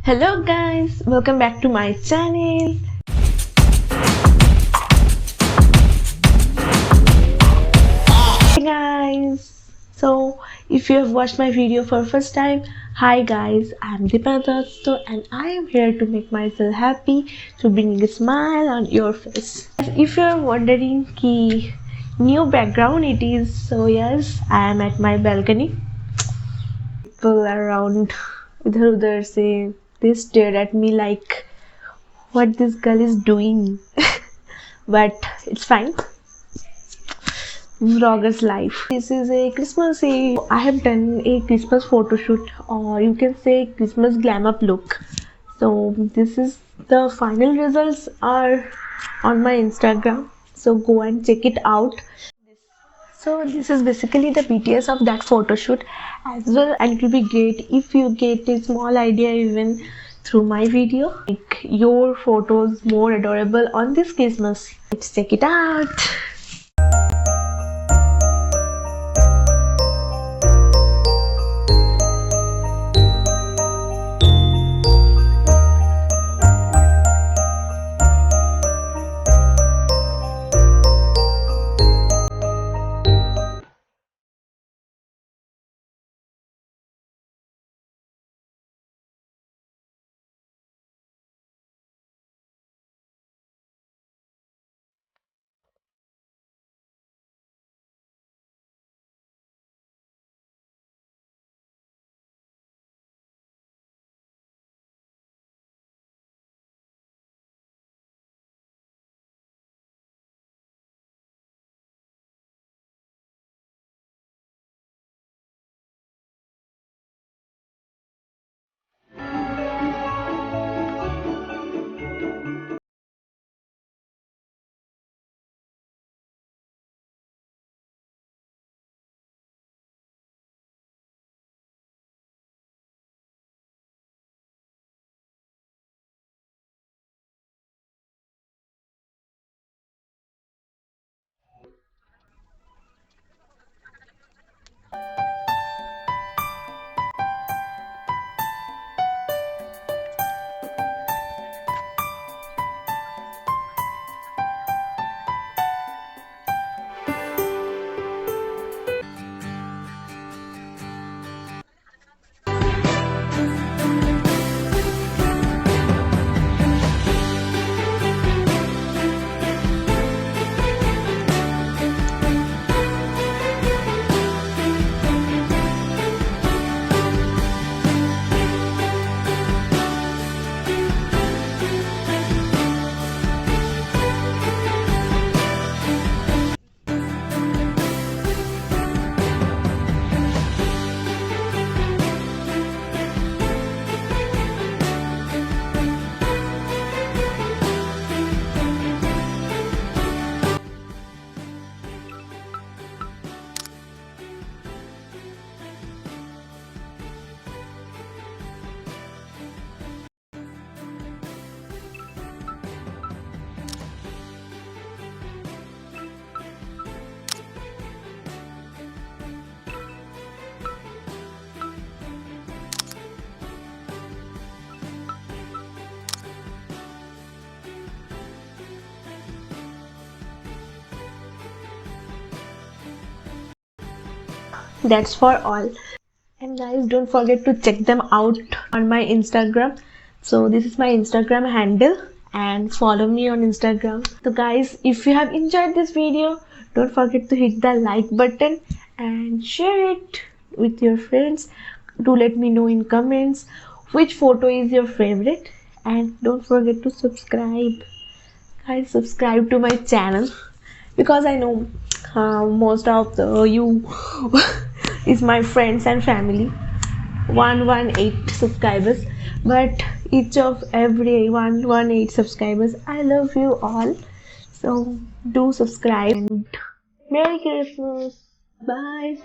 Hello guys, welcome back to my channel. Hey guys, so if you have watched my video for first time, hi guys, I'm Dipanwita Dutta and I am here to make myself happy, to bring a smile on your face. If you're wondering ki new background it is, so yes, I am at my balcony. People around idhar udhar say they stared at me like what this girl is doing. But it's fine. Vlogger's life. This is a Christmas Eve. I have done a Christmas photo shoot, or you can say Christmas glam up look. So this is the final results are on my Instagram. So go and check it out. So this is basically the BTS of that photo shoot as well, and it will be great if you get a small idea even through my video. Make your photos more adorable on this Christmas. Let's check it out. That's for all. And guys, don't forget to check them out on my Instagram. So this is my Instagram handle and follow me on Instagram. So guys, if you have enjoyed this video, don't forget to hit the like button and share it with your friends. Do let me know in comments which photo is your favorite, and don't forget to subscribe. Guys, subscribe to my channel because I know most of you is my friends and family, 118 subscribers, but each of every 118 subscribers, I love you all. So do subscribe and Merry Christmas. Bye.